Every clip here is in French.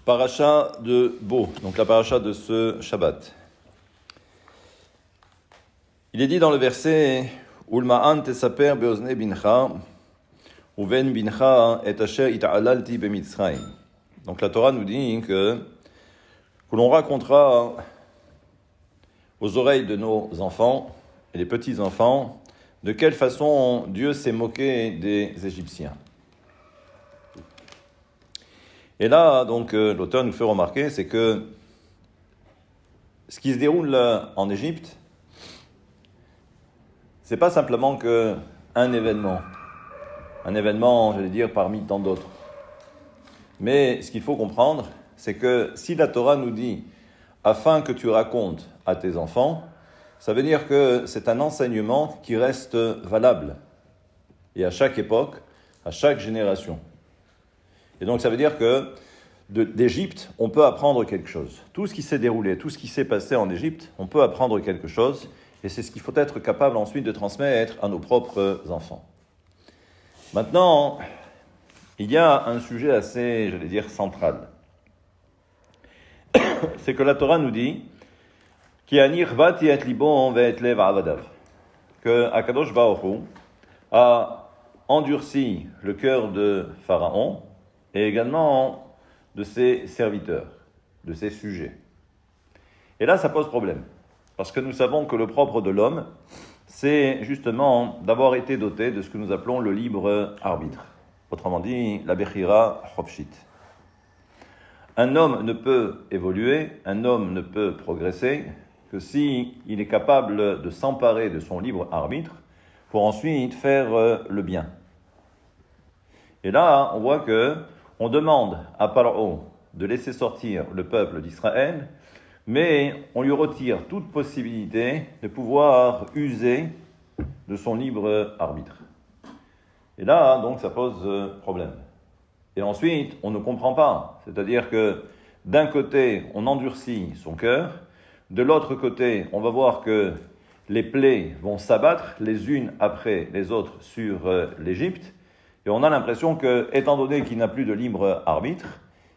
Paracha de Bo, donc la paracha de ce Shabbat. Il est dit dans le verset Ulma'an tesaper beozne bincha, uven bincha et asher ita'alalti bemitzrayim. Donc la Torah nous dit que l'on racontera aux oreilles de nos enfants et des petits-enfants de quelle façon Dieu s'est moqué des Égyptiens. Et là, donc, l'auteur nous fait remarquer, c'est que ce qui se déroule en Égypte, c'est pas simplement un événement, j'allais dire, parmi tant d'autres. Mais ce qu'il faut comprendre, c'est que si la Torah nous dit « afin que tu racontes à tes enfants », ça veut dire que c'est un enseignement qui reste valable, et à chaque époque, à chaque génération. Et donc ça veut dire que d'Égypte, on peut apprendre quelque chose. Tout ce qui s'est déroulé, tout ce qui s'est passé en Égypte, on peut apprendre quelque chose, et c'est ce qu'il faut être capable ensuite de transmettre à nos propres enfants. Maintenant, il y a un sujet assez, j'allais dire, central. C'est que la Torah nous dit que Akadosh Baruch Hu a endurci le cœur de Pharaon et également de ses serviteurs, de ses sujets. Et là, ça pose problème, parce que nous savons que le propre de l'homme, c'est justement d'avoir été doté de ce que nous appelons le libre arbitre. Autrement dit, la Bechira Chofshit. Un homme ne peut évoluer, un homme ne peut progresser que s'il est capable de s'emparer de son libre arbitre pour ensuite faire le bien. Et là, on voit que on demande à Paro de laisser sortir le peuple d'Israël, mais on lui retire toute possibilité de pouvoir user de son libre arbitre. Et là, donc, ça pose problème. Et ensuite, on ne comprend pas. C'est-à-dire que d'un côté, on endurcit son cœur, de l'autre côté, on va voir que les plaies vont s'abattre les unes après les autres sur l'Égypte, et on a l'impression que, étant donné qu'il n'a plus de libre arbitre,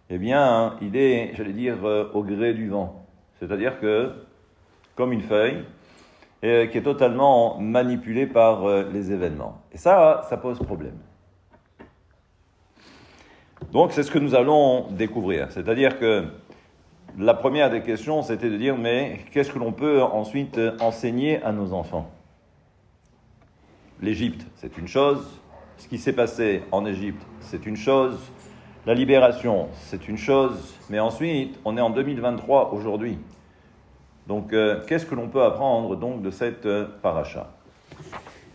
eh bien, il est, j'allais dire, au gré du vent. C'est-à-dire que, comme une feuille, qui est totalement manipulée par les événements. Et ça pose problème. Donc, c'est ce que nous allons découvrir. C'est-à-dire que la première des questions, c'était de dire, mais qu'est-ce que l'on peut ensuite enseigner à nos enfants ? L'Égypte, c'est une chose. Ce qui s'est passé en Égypte, c'est une chose. La libération, c'est une chose. Mais ensuite, on est en 2023 aujourd'hui. Donc, qu'est-ce que l'on peut apprendre donc de cette paracha ?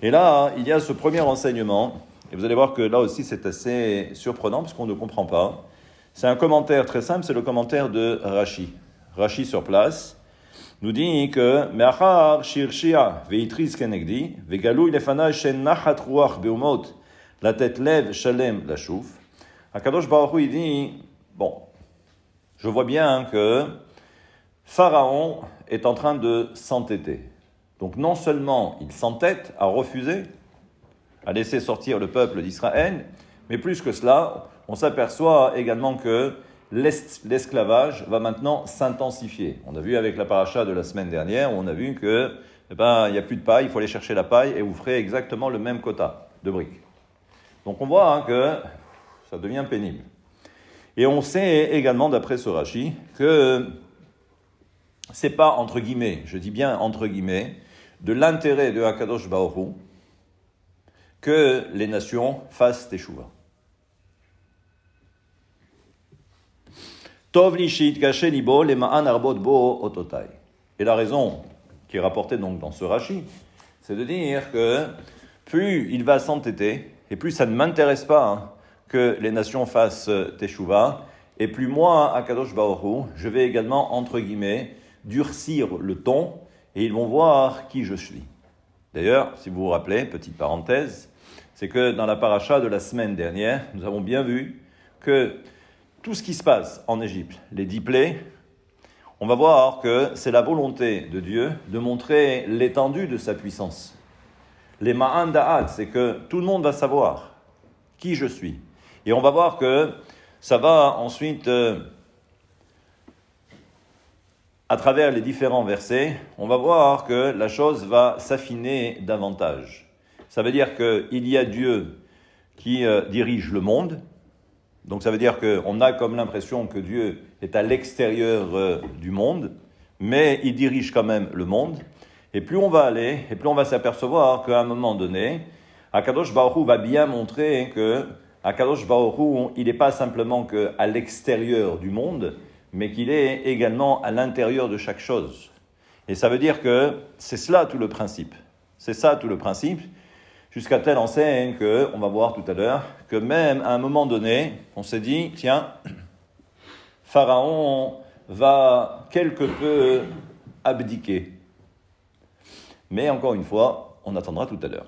Et là, il y a ce premier enseignement. Et vous allez voir que là aussi, c'est assez surprenant parce qu'on ne comprend pas. C'est un commentaire très simple, c'est le commentaire de Rashi. Rashi sur place nous dit que Me'achar shirshia ve'itris kenegdi ve'galui lefanai shen nachat ruach be'umot la tête lève shalem la chouf. Akadosh Baruch Hu, il dit, bon, je vois bien que Pharaon est en train de s'entêter. Donc non seulement il s'entête à refuser, à laisser sortir le peuple d'Israël, mais plus que cela, on s'aperçoit également que l'esclavage va maintenant s'intensifier. On a vu avec la paracha de la semaine dernière, on a vu que, il n'y a plus de paille, il faut aller chercher la paille et vous ferez exactement le même quota de briques. Donc on voit que ça devient pénible. Et on sait également, d'après ce Rashi, que c'est pas, entre guillemets, je dis bien entre guillemets, de l'intérêt de Akadosh Baruch Hu que les nations fassent teshuva. Tov lishit caché libo le ma'an arbot bo ototai. Et la raison qui est rapportée donc dans ce Rashi, c'est de dire que plus il va s'entêter, et plus ça ne m'intéresse pas que les nations fassent teshuva, et plus moi, Akadosh Baruch Hu, je vais également, entre guillemets, durcir le ton, et ils vont voir qui je suis. D'ailleurs, si vous vous rappelez, petite parenthèse, c'est que dans la paracha de la semaine dernière, nous avons bien vu que tout ce qui se passe en Égypte, les 10 plaies, on va voir que c'est la volonté de Dieu de montrer l'étendue de sa puissance. Les ma'an da'at, c'est que tout le monde va savoir qui je suis. Et on va voir que ça va ensuite à travers les différents versets, on va voir que la chose va s'affiner davantage. Ça veut dire qu'il y a Dieu qui dirige le monde. Donc ça veut dire qu'on a comme l'impression que Dieu est à l'extérieur du monde, mais il dirige quand même le monde. Et plus on va aller, et plus on va s'apercevoir qu'à un moment donné, Akadosh Baruch Hu va bien montrer que Akadosh Baruch Hu, il n'est pas simplement qu'à l'extérieur du monde, mais qu'il est également à l'intérieur de chaque chose. Et ça veut dire que c'est cela tout le principe. C'est ça tout le principe, jusqu'à telle enseigne qu'on va voir tout à l'heure, que même à un moment donné, on s'est dit, tiens, Pharaon va quelque peu abdiquer. Mais encore une fois, on attendra tout à l'heure.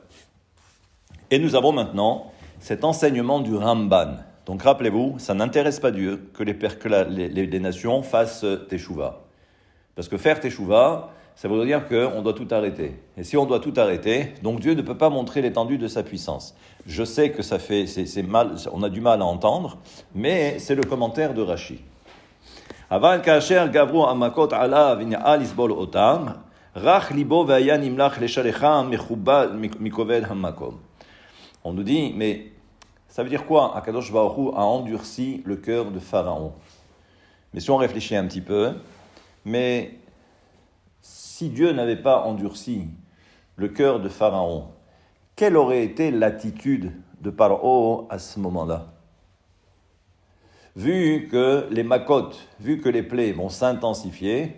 Et nous avons maintenant cet enseignement du Ramban. Donc rappelez-vous, ça n'intéresse pas Dieu que les nations fassent teshuva. Parce que faire teshuva, ça veut dire qu'on doit tout arrêter. Et si on doit tout arrêter, donc Dieu ne peut pas montrer l'étendue de sa puissance. Je sais que c'est mal, on a du mal à entendre, mais c'est le commentaire de Rashi. Aval kasher gavru amakot ala v'ni'al isbol otam, rach libo v'aya nimlach leshalecham mechubad mikoved hamakom. On nous dit, mais ça veut dire quoi? Akadosh Baruch Hu a endurci le cœur de Pharaon. Mais si on réfléchit un petit peu, mais si Dieu n'avait pas endurci le cœur de Pharaon, quelle aurait été l'attitude de Paro à ce moment-là? Vu que les makotes, vu que les plaies vont s'intensifier,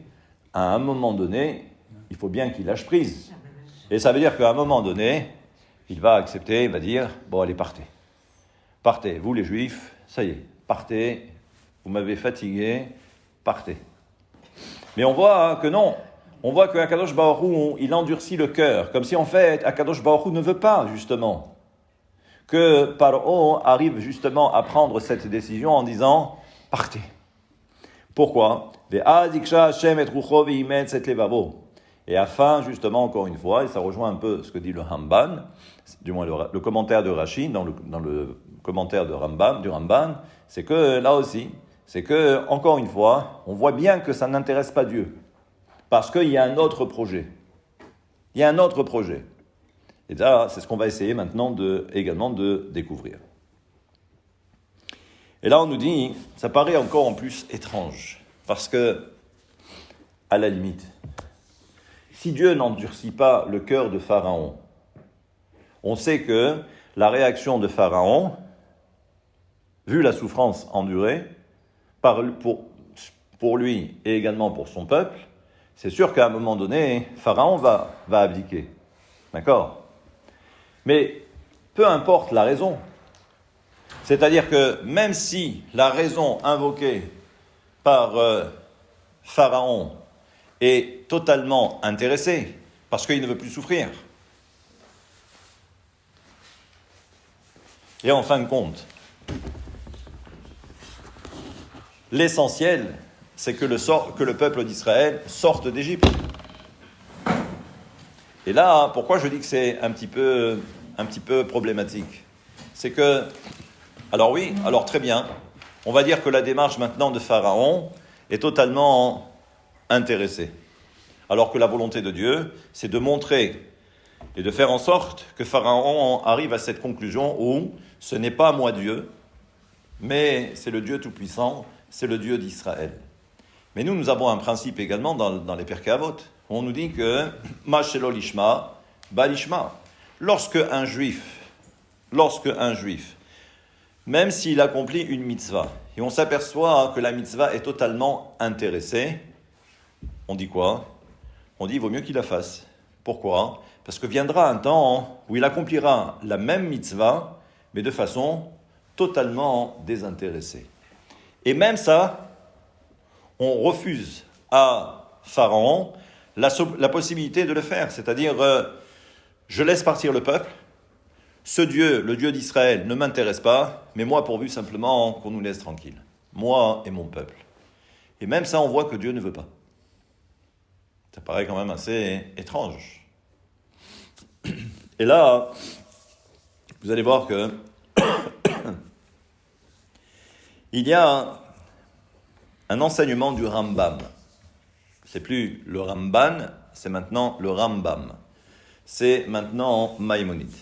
à un moment donné, il faut bien qu'il lâche prise. Et ça veut dire qu'à un moment donné, il va accepter, il va dire, bon allez, partez. Partez, vous les Juifs, ça y est, partez, vous m'avez fatigué, partez. Mais on voit que non, on voit que Akadosh Baruch Hu, il endurcit le cœur, comme si en fait Akadosh Baruch Hu ne veut pas justement que Paro arrive justement à prendre cette décision en disant « partez ». Pourquoi ? Et afin, justement, encore une fois, et ça rejoint un peu ce que dit le Ramban, du moins le commentaire de Rashi, dans le commentaire du Ramban, c'est que là aussi, c'est que, encore une fois, on voit bien que ça n'intéresse pas Dieu. Parce qu'il y a un autre projet. Il y a un autre projet. Et là, c'est ce qu'on va essayer maintenant également de découvrir. Et là, on nous dit, ça paraît encore en plus étrange. Parce que, à la limite, si Dieu n'endurcit pas le cœur de Pharaon, on sait que la réaction de Pharaon, vu la souffrance endurée, pour lui et également pour son peuple, c'est sûr qu'à un moment donné, Pharaon va abdiquer. D'accord ? Mais peu importe la raison. C'est-à-dire que même si la raison invoquée par Pharaon est totalement intéressée, parce qu'il ne veut plus souffrir, et en fin de compte, l'essentiel, c'est que le peuple d'Israël sorte d'Égypte. Et là, pourquoi je dis que c'est un petit peu problématique ? C'est que, alors oui, alors très bien, on va dire que la démarche maintenant de Pharaon est totalement intéressée. Alors que la volonté de Dieu, c'est de montrer et de faire en sorte que Pharaon arrive à cette conclusion où ce n'est pas moi Dieu, mais c'est le Dieu Tout-Puissant, c'est le Dieu d'Israël. Mais nous avons un principe également dans les Pirkei Avot. On nous dit que « Ma shelo lishma, ba lishma » Lorsque un juif, même s'il accomplit une mitzvah, et on s'aperçoit que la mitzvah est totalement intéressée, on dit quoi ? On dit il vaut mieux qu'il la fasse. Pourquoi ? Parce que viendra un temps où il accomplira la même mitzvah, mais de façon totalement désintéressée. Et même ça, on refuse à Pharaon la possibilité de le faire. C'est-à-dire, je laisse partir le peuple, ce Dieu, le Dieu d'Israël, ne m'intéresse pas, mais moi pourvu simplement qu'on nous laisse tranquille. Moi et mon peuple. Et même ça, on voit que Dieu ne veut pas. Ça paraît quand même assez étrange. Et là, vous allez voir que il y a un enseignement du Rambam C'est plus le Ramban, c'est maintenant le Rambam. C'est maintenant Maïmonide.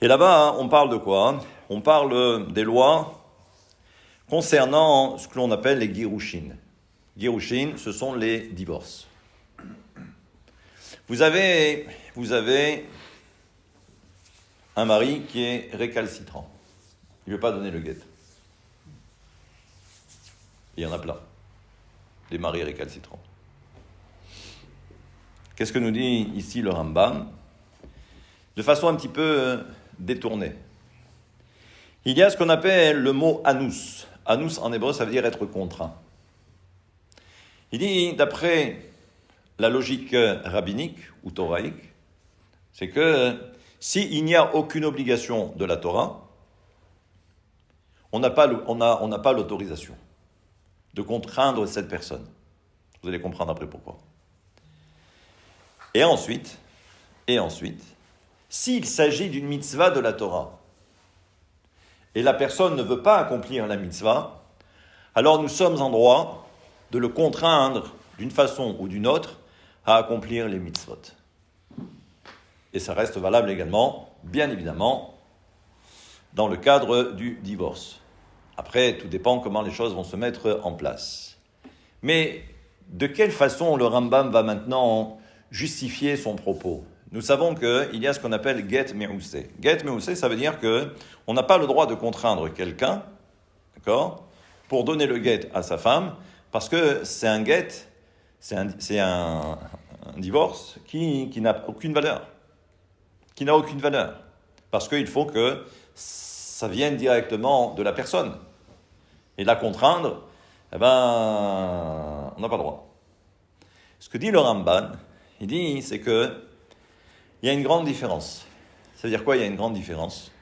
Et là-bas, on parle de quoi? On parle des lois concernant ce que l'on appelle les Girushin. Girushin, ce sont les divorces. Vous avez un mari qui est récalcitrant. Il ne veut pas donner le guet. Il y en a plein, des maris récalcitrants. Qu'est-ce que nous dit ici le Rambam? De façon un petit peu détournée. Il y a ce qu'on appelle le mot anus. Anus en hébreu, ça veut dire être contraint. Il dit, d'après la logique rabbinique ou thoraïque, c'est que s'il n'y a aucune obligation de la Torah, on n'a pas l'autorisation de contraindre cette personne. Vous allez comprendre après pourquoi. Et ensuite, s'il s'agit d'une mitzvah de la Torah, et la personne ne veut pas accomplir la mitzvah, alors nous sommes en droit de le contraindre d'une façon ou d'une autre à accomplir les mitzvot. Et ça reste valable également, bien évidemment, dans le cadre du divorce. Après, tout dépend comment les choses vont se mettre en place. Mais de quelle façon le Rambam va maintenant justifier son propos? Nous savons qu'il y a ce qu'on appelle get me'useh. Get me'useh, ça veut dire qu'on n'a pas le droit de contraindre quelqu'un, d'accord, pour donner le get à sa femme, parce que c'est un get, c'est un divorce qui n'a aucune valeur. Qui n'a aucune valeur. Parce qu'il faut que ça vienne directement de la personne. Et la contraindre, on n'a pas le droit. Ce que dit le Ramban, il dit, c'est que il y a une grande différence. Ça veut dire quoi, il y a une grande différence?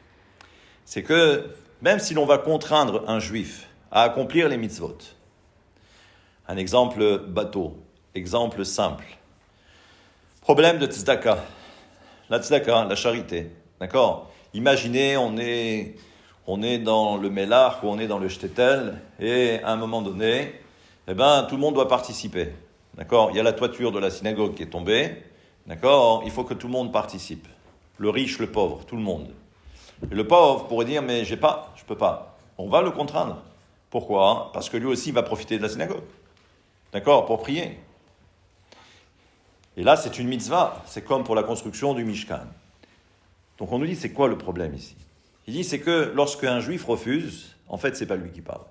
C'est que même si l'on va contraindre un juif à accomplir les mitzvot, un exemple bateau, exemple simple, problème de tzedaka, la tzedaka, la charité, d'accord? Imaginez, on est dans le Mélach ou on est dans le Shtetl et à un moment donné, tout le monde doit participer, d'accord? Il y a la toiture de la synagogue qui est tombée, d'accord? Il faut que tout le monde participe. Le riche, le pauvre, tout le monde. Et le pauvre pourrait dire, mais je peux pas. On va le contraindre. Pourquoi? Parce que lui aussi va profiter de la synagogue. D'accord? Pour prier. Et là, c'est une mitzvah. C'est comme pour la construction du Mishkan. Donc on nous dit, c'est quoi le problème ici? Il dit, c'est que lorsqu'un juif refuse, en fait, c'est pas lui qui parle.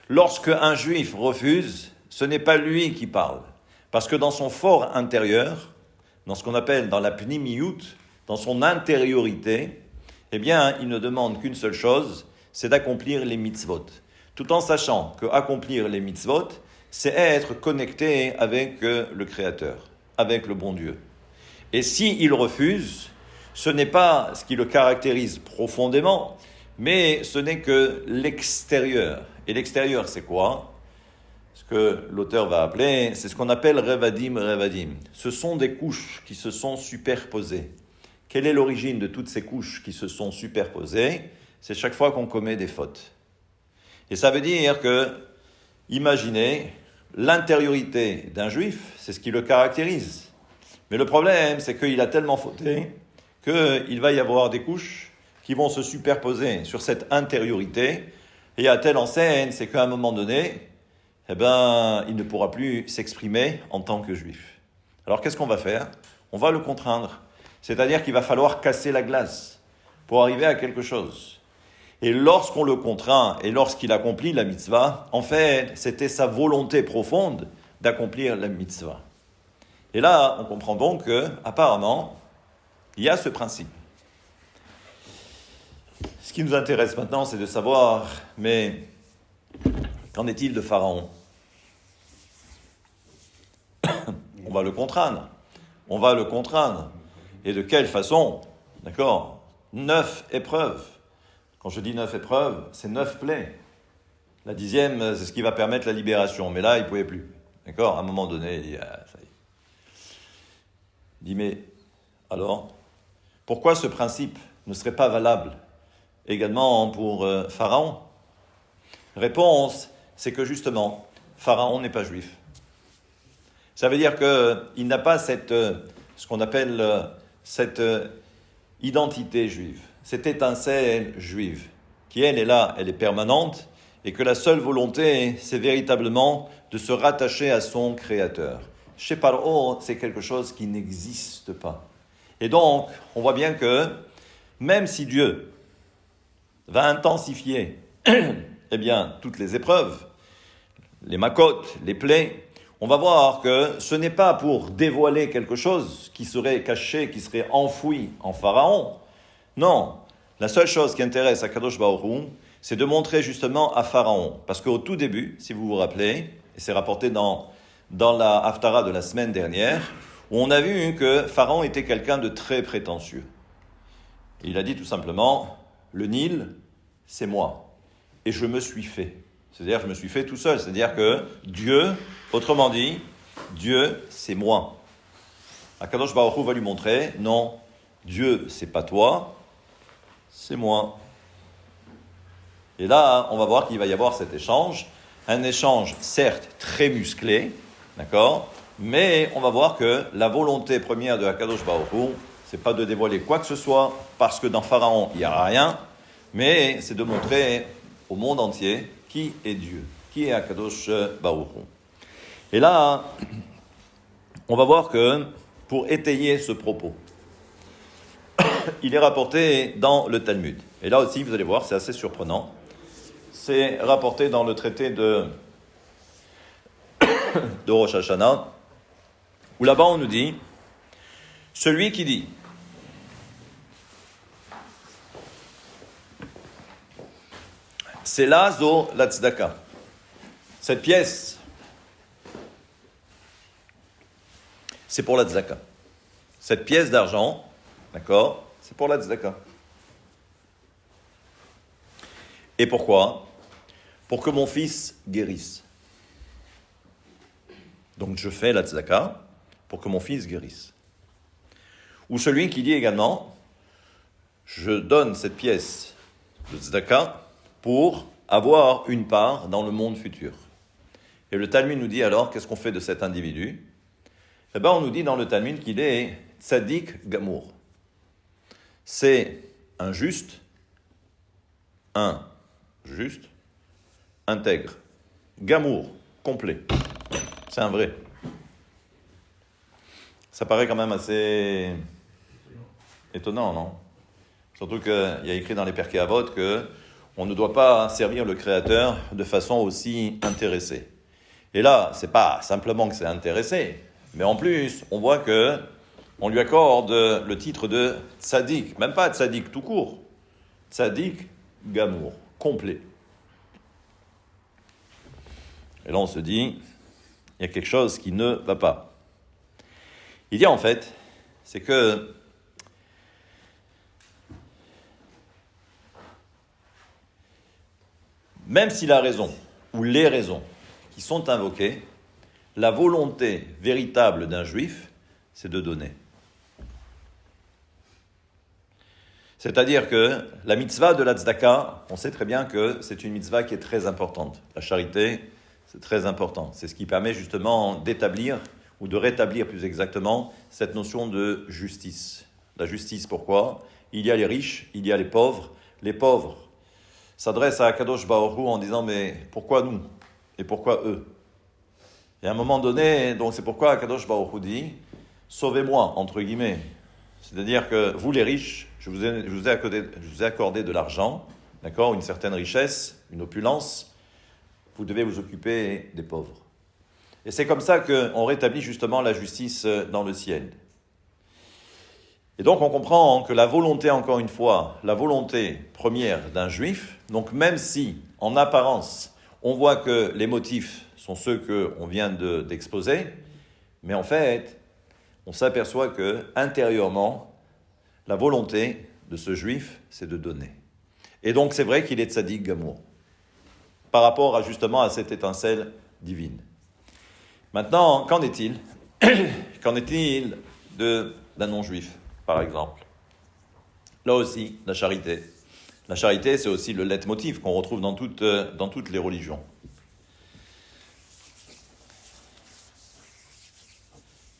Lorsqu'un juif refuse, ce n'est pas lui qui parle. Parce que dans son fort intérieur, dans ce qu'on appelle dans la pnimiyut, dans son intériorité, il ne demande qu'une seule chose, c'est d'accomplir les mitzvot. Tout en sachant que accomplir les mitzvot, c'est être connecté avec le Créateur, avec le bon Dieu. Et s'il refuse, ce n'est pas ce qui le caractérise profondément, mais ce n'est que l'extérieur. Et l'extérieur, c'est quoi? Ce que l'auteur va appeler, c'est ce qu'on appelle revadim. Ce sont des couches qui se sont superposées. Quelle est l'origine de toutes ces couches qui se sont superposées? C'est chaque fois qu'on commet des fautes. Et ça veut dire que, imaginez, l'intériorité d'un juif, c'est ce qui le caractérise. Mais le problème, c'est qu'il a tellement fauté qu'il va y avoir des couches qui vont se superposer sur cette intériorité. Et à telle enseigne, c'est qu'à un moment donné, il ne pourra plus s'exprimer en tant que juif. Alors qu'est-ce qu'on va faire? On va le contraindre. C'est-à-dire qu'il va falloir casser la glace pour arriver à quelque chose. Et lorsqu'on le contraint et lorsqu'il accomplit la mitzvah, en fait, c'était sa volonté profonde d'accomplir la mitzvah. Et là, on comprend donc qu'apparemment, il y a ce principe. Ce qui nous intéresse maintenant, c'est de savoir, mais qu'en est-il de Pharaon? On va le contraindre. Et de quelle façon? D'accord? 9 épreuves. Quand je dis 9 épreuves, c'est 9 plaies. La 10e, c'est ce qui va permettre la libération. Mais là, il ne pouvait plus. D'accord? À un moment donné, il dit, ça y est. Il dit, mais alors, pourquoi ce principe ne serait pas valable également pour Pharaon? Réponse, c'est que justement, Pharaon n'est pas juif. Ça veut dire qu'il n'a pas ce qu'on appelle cette identité juive, cette étincelle juive, qui elle est là, elle est permanente, et que la seule volonté, c'est véritablement de se rattacher à son Créateur. Chez Paro, c'est quelque chose qui n'existe pas. Et donc, on voit bien que, même si Dieu va intensifier eh bien, toutes les épreuves, les macotes, les plaies, on va voir que ce n'est pas pour dévoiler quelque chose qui serait caché, qui serait enfoui en Pharaon. Non, la seule chose qui intéresse Akadosh Baruch Hu, c'est de montrer justement à Pharaon. Parce qu'au tout début, si vous vous rappelez, et c'est rapporté dans la Haftara de la semaine dernière, où on a vu que Pharaon était quelqu'un de très prétentieux. Il a dit tout simplement, le Nil, c'est moi, et je me suis fait. C'est-à-dire, je me suis fait tout seul. C'est-à-dire que Dieu, autrement dit, Dieu, c'est moi. Akadosh Baruch Hu va lui montrer, non, Dieu, c'est pas toi, c'est moi. Et là, on va voir qu'il va y avoir cet échange. Un échange, certes, très musclé, d'accord, mais on va voir que la volonté première de Akadosh Baruch Hu, c'est pas de dévoiler quoi que ce soit, parce que dans Pharaon, il n'y aura rien, mais c'est de montrer au monde entier qui est Dieu, qui est Akadosh Baruch Hu. Et là, on va voir que, pour étayer ce propos, il est rapporté dans le Talmud. Et là aussi, vous allez voir, c'est assez surprenant. C'est rapporté dans le traité de Rosh Hashanah, où là-bas on nous dit, celui qui dit, c'est là zo la tzedaka. Cette pièce, c'est pour la tzedaka. Cette pièce d'argent, d'accord, c'est pour la tzedaka. Et pourquoi ? Pour que mon fils guérisse. Donc je fais la tzedaka pour que mon fils guérisse. Ou celui qui dit également, je donne cette pièce de tzedaka pour avoir une part dans le monde futur. Et le Talmud nous dit alors, qu'est-ce qu'on fait de cet individu ? Eh bien, on nous dit dans le Talmud qu'il est tzadik gamour. C'est un juste, intègre, gamour, complet. C'est un vrai. Ça paraît quand même assez étonnant, non ? Surtout qu'il y a écrit dans les Perkei Avot qu'on ne doit pas servir le Créateur de façon aussi intéressée. Et là, c'est pas simplement que c'est intéressé, mais en plus, on voit que on lui accorde le titre de tzaddik, même pas tzaddik tout court, tzaddik gamour, complet. Et là, on se dit, il y a quelque chose qui ne va pas. Il dit en fait, c'est que même si la raison ou les raisons qui sont invoquées, la volonté véritable d'un juif, c'est de donner. C'est-à-dire que la mitzvah de la tzedaka, on sait très bien que c'est une mitzvah qui est très importante. La charité, c'est très important. C'est ce qui permet justement d'établir, ou de rétablir plus exactement, cette notion de justice. La justice, pourquoi ? Il y a les riches, il y a les pauvres. Les pauvres s'adressent à Akadosh Baruch Hu en disant « mais pourquoi nous ? Et pourquoi eux ?» Et à un moment donné, donc c'est pourquoi Akadosh Baruch Hu dit « sauvez-moi » entre guillemets. C'est-à-dire que vous les riches, je vous ai accordé de l'argent, d'accord, une certaine richesse, une opulence, vous devez vous occuper des pauvres. Et c'est comme ça qu'on rétablit justement la justice dans le ciel. Et donc on comprend que la volonté, encore une fois, la volonté première d'un juif, donc même si en apparence on voit que les motifs sont ceux qu'on vient d'exposer, mais en fait on s'aperçoit que intérieurement la volonté de ce juif, c'est de donner. Et donc c'est vrai qu'il est tzaddik gamour par rapport justement à cette étincelle divine. Maintenant, qu'en est-il ? Qu'en est-il d'un non-juif, par exemple ? Là aussi, la charité. La charité, c'est aussi le leitmotiv qu'on retrouve dans toutes les religions.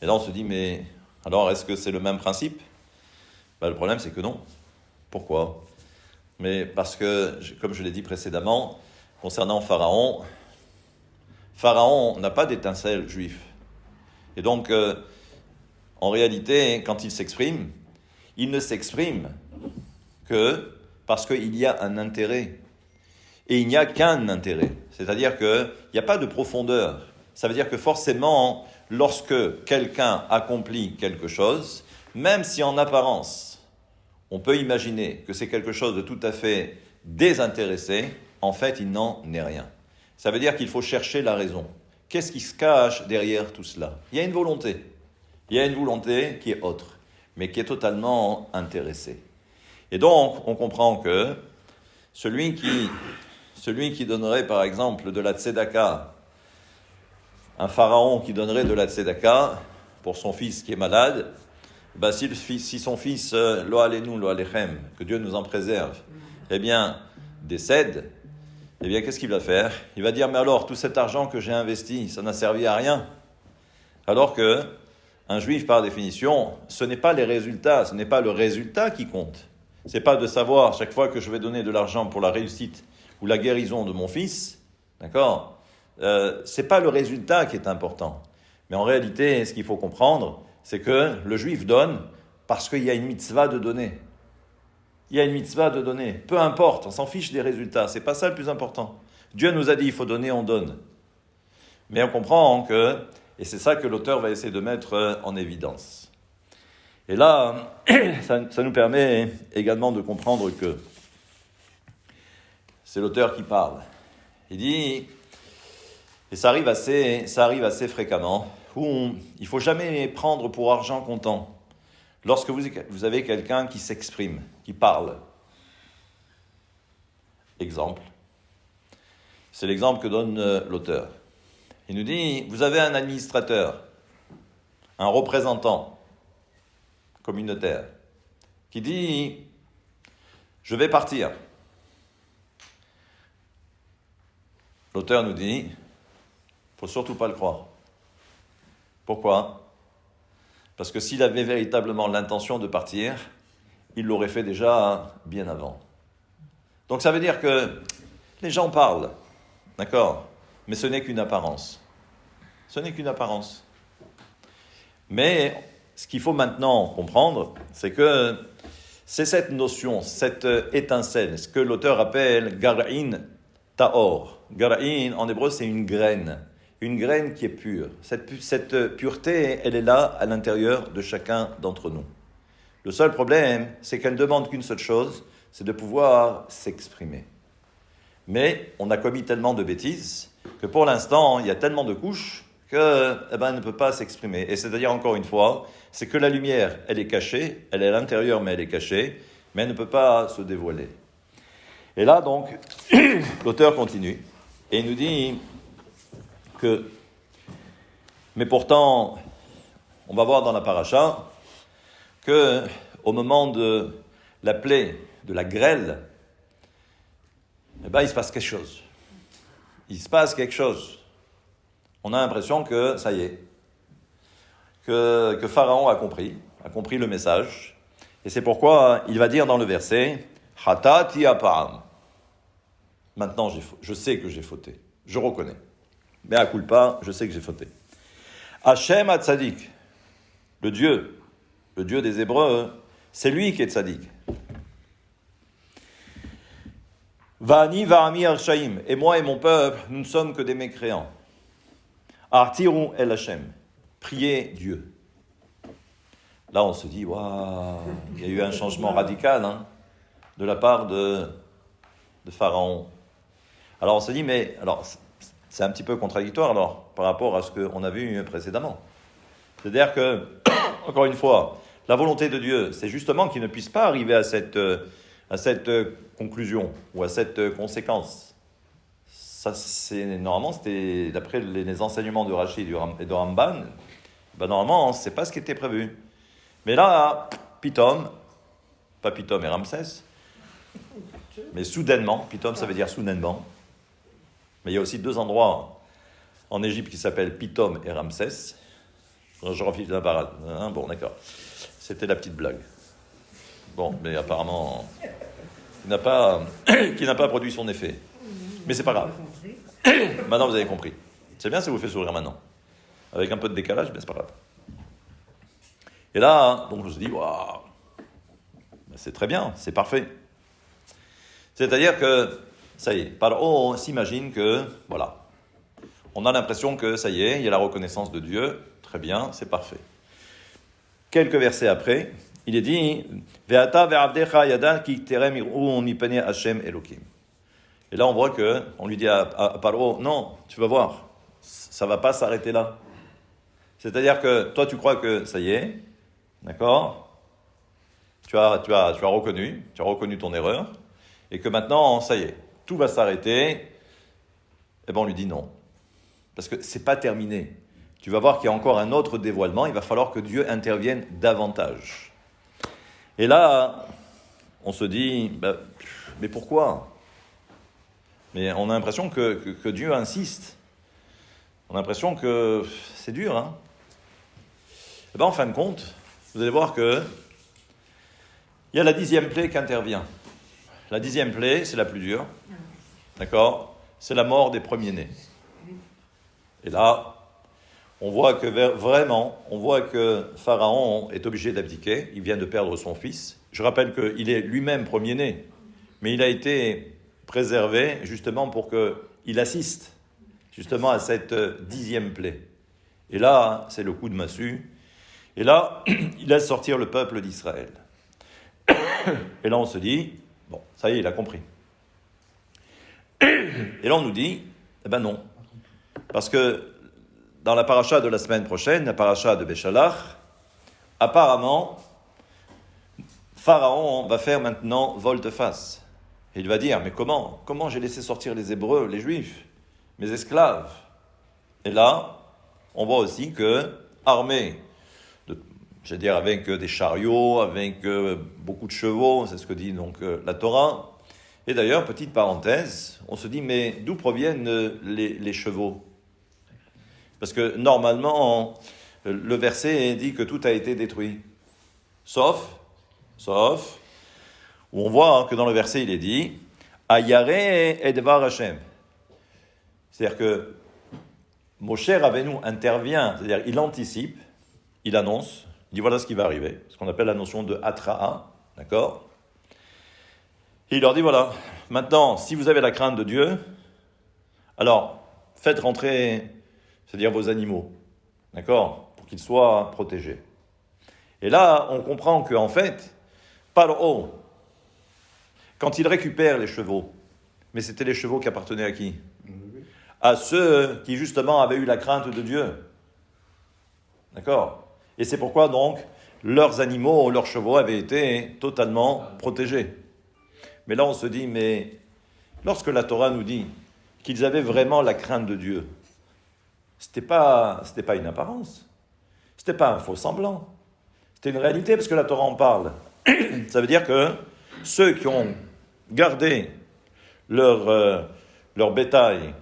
Et là, on se dit, mais alors, est-ce que c'est le même principe? Le problème, c'est que non. Pourquoi? Mais parce que, comme je l'ai dit précédemment, concernant Pharaon, Pharaon n'a pas d'étincelle juif. Et donc, en réalité, quand il s'exprime, il ne s'exprime que parce qu'il y a un intérêt. Et il n'y a qu'un intérêt. C'est-à-dire qu'il n'y a pas de profondeur. Ça veut dire que forcément, lorsque quelqu'un accomplit quelque chose, même si en apparence, on peut imaginer que c'est quelque chose de tout à fait désintéressé, en fait, il n'en est rien. Ça veut dire qu'il faut chercher la raison. Qu'est-ce qui se cache derrière tout cela? Il y a une volonté. Il y a une volonté qui est autre, mais qui est totalement intéressée. Et donc, on comprend que celui qui donnerait, par exemple, de la tzedaka, un pharaon qui donnerait de la tzedaka pour son fils qui est malade, si son fils, lo alenu, lo alechem, que Dieu nous en préserve, eh bien, décède, eh bien, qu'est-ce qu'il va faire? Il va dire, mais alors, tout cet argent que j'ai investi, ça n'a servi à rien. Alors que un juif, par définition, ce n'est pas les résultats, ce n'est pas le résultat qui compte. Ce n'est pas de savoir, chaque fois que je vais donner de l'argent pour la réussite ou la guérison de mon fils, d'accord, ce n'est pas le résultat qui est important. Mais en réalité, ce qu'il faut comprendre, c'est que le juif donne parce qu'il y a une mitzvah de donner. Il y a une mitzvah de donner. Peu importe, on s'en fiche des résultats, ce n'est pas ça le plus important. Dieu nous a dit, il faut donner, on donne. Mais on comprend que, et c'est ça que l'auteur va essayer de mettre en évidence. Et là, ça nous permet également de comprendre que c'est l'auteur qui parle. Il dit, et ça arrive assez fréquemment, où il ne faut jamais prendre pour argent comptant. Lorsque vous avez quelqu'un qui s'exprime, qui parle. Exemple. C'est l'exemple que donne l'auteur. Il nous dit, vous avez un administrateur, un représentant communautaire, qui dit, je vais partir. L'auteur nous dit, il ne faut surtout pas le croire. Pourquoi? Parce que s'il avait véritablement l'intention de partir, il l'aurait fait déjà bien avant. Donc ça veut dire que les gens parlent, d'accord? Mais ce n'est qu'une apparence. Ce n'est qu'une apparence. Mais ce qu'il faut maintenant comprendre, c'est que c'est cette notion, cette étincelle, ce que l'auteur appelle gara'in ta'or. Gara'in, en hébreu, c'est une graine qui est pure. Cette pureté, elle est là, à l'intérieur de chacun d'entre nous. Le seul problème, c'est qu'elle ne demande qu'une seule chose, c'est de pouvoir s'exprimer. Mais on a commis tellement de bêtises que pour l'instant, il y a tellement de couches qu'elle ne peut pas s'exprimer. Et c'est-à-dire, encore une fois, c'est que la lumière, elle est cachée, elle est à l'intérieur, mais elle est cachée, mais elle ne peut pas se dévoiler. Et là, donc, l'auteur continue, et il nous dit que, mais pourtant, on va voir dans la paracha, que au moment de la plaie, de la grêle, il se passe quelque chose. Il se passe quelque chose. On a l'impression que, ça y est, que Pharaon a compris le message. Et c'est pourquoi il va dire dans le verset, « Hatati apam » Maintenant, je sais que j'ai fauté. Je reconnais. Mais à culpa, je sais que j'ai fauté. Hachem ha-tzadik, le Dieu des Hébreux, c'est lui qui est tzadik. Va'ani va'ami arshaim, et moi et mon peuple, nous ne sommes que des mécréants. Artiru el Hachem, priez Dieu. Là, on se dit, waouh, il y a eu un changement radical de la part de Pharaon. Alors, on se dit, mais alors, c'est un petit peu contradictoire alors, par rapport à ce qu'on a vu précédemment. C'est-à-dire que, encore une fois, la volonté de Dieu, c'est justement qu'il ne puisse pas arriver à cette conclusion ou à cette conséquence. Ça, normalement, c'était d'après les enseignements de Rashi et de Ramban, normalement, c'est pas ce qui était prévu. Mais là, Pitom, pas Pitom et Ramsès, mais soudainement, Pitom ça veut dire soudainement, mais il y a aussi deux endroits en Égypte qui s'appellent Pitom et Ramsès. Je refile la parade. Hein, bon, d'accord. C'était la petite blague. Bon, mais apparemment, qui n'a pas produit son effet. Mais c'est pas grave. Maintenant, vous avez compris. C'est bien, ça vous fait sourire maintenant. Avec un peu de décalage, mais c'est pas grave. Et là, donc je me suis dit, waouh, c'est très bien, c'est parfait. C'est-à-dire que, ça y est, Paro s'imagine que, voilà, on a l'impression que, ça y est, il y a la reconnaissance de Dieu, très bien, c'est parfait. Quelques versets après, il est dit, Ve'ata ve'avdecha yada ki terem ir'u mipnei Hashem Elokim. Et là, on voit que, on lui dit à Paro, non, tu vas voir, ça va pas s'arrêter là. C'est-à-dire que, toi, tu crois que, ça y est, d'accord, tu as reconnu ton erreur, et que maintenant, ça y est, tout va s'arrêter. Eh bien, on lui dit non. Parce que c'est pas terminé. Tu vas voir qu'il y a encore un autre dévoilement, il va falloir que Dieu intervienne davantage. Et là, on se dit, mais pourquoi ? Mais on a l'impression que Dieu insiste. On a l'impression que c'est dur, hein ? Eh bien, en fin de compte, vous allez voir que il y a la 10e plaie qui intervient. La 10e plaie, c'est la plus dure. D'accord ? C'est la mort des premiers-nés. Et là, on voit que Pharaon est obligé d'abdiquer. Il vient de perdre son fils. Je rappelle qu'il est lui-même premier-né, mais il a été préservé justement pour qu'il assiste justement à cette 10e plaie. Et là, c'est le coup de massue. Et là, il laisse sortir le peuple d'Israël. Et là, on se dit, bon, ça y est, il a compris. Et là, on nous dit, eh ben non. Parce que dans la paracha de la semaine prochaine, la paracha de Béchalach, apparemment, Pharaon va faire maintenant volte-face. Et il va dire, mais comment j'ai laissé sortir les Hébreux, les Juifs, mes esclaves ? Et là, on voit aussi que, armés, avec des chariots, avec beaucoup de chevaux, c'est ce que dit donc la Torah. Et d'ailleurs, petite parenthèse, on se dit, mais d'où proviennent les chevaux ? Parce que normalement, le verset dit que tout a été détruit. Sauf, où on voit que dans le verset, il est dit, Ayare edvar Hashem. C'est-à-dire que Moshe Rabbeinu intervient, c'est-à-dire il anticipe, il annonce, il dit voilà ce qui va arriver, ce qu'on appelle la notion de Hatra'a, d'accord ? Et il leur dit voilà, maintenant, si vous avez la crainte de Dieu, alors faites rentrer, c'est-à-dire vos animaux, d'accord ? Pour qu'ils soient protégés. Et là, on comprend qu'en fait, Paro, quand il récupère les chevaux, mais c'était les chevaux qui appartenaient à qui ? À ceux qui justement avaient eu la crainte de Dieu. D'accord ? Et c'est pourquoi donc leurs animaux, leurs chevaux avaient été totalement protégés. Mais là on se dit, mais lorsque la Torah nous dit qu'ils avaient vraiment la crainte de Dieu, c'était pas une apparence, c'était pas un faux semblant, c'était une réalité parce que la Torah en parle. Ça veut dire que ceux qui ont gardé leur bétail,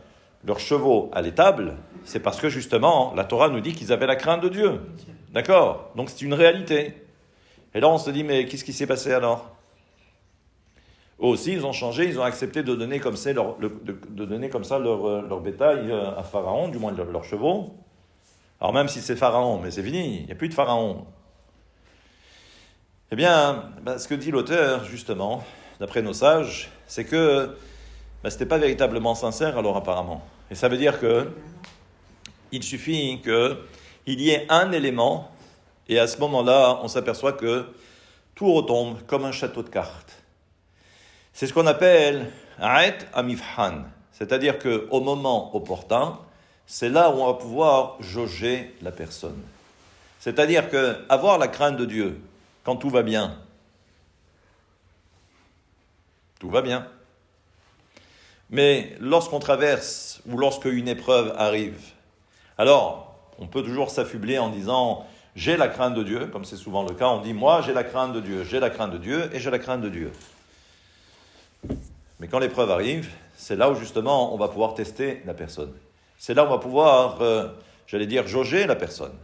leurs chevaux à l'étable, c'est parce que justement la Torah nous dit qu'ils avaient la crainte de Dieu. D'accord ? Donc c'est une réalité. Et là on se dit, mais qu'est-ce qui s'est passé alors ? Eux aussi ils ont changé, ils ont accepté de donner comme ça leur bétail à Pharaon, du moins leurs chevaux. Alors même si c'est Pharaon, mais c'est fini, il n'y a plus de Pharaon. Eh bien, ce que dit l'auteur, justement, d'après nos sages, c'est que ce n'était pas véritablement sincère alors apparemment. Et ça veut dire que il suffit qu'il y ait un élément, et à ce moment-là, on s'aperçoit que tout retombe comme un château de cartes. C'est ce qu'on appelle A'et Amifhan, c'est-à-dire qu'au moment opportun, c'est là où on va pouvoir jauger la personne. C'est-à-dire qu'avoir la crainte de Dieu, quand tout va bien, tout va bien. Mais lorsqu'on traverse ou lorsque une épreuve arrive, alors on peut toujours s'affubler en disant « j'ai la crainte de Dieu », comme c'est souvent le cas, on dit « moi j'ai la crainte de Dieu, j'ai la crainte de Dieu et j'ai la crainte de Dieu ». Mais quand l'épreuve arrive, c'est là où justement on va pouvoir tester la personne. C'est là où on va pouvoir, jauger la personne.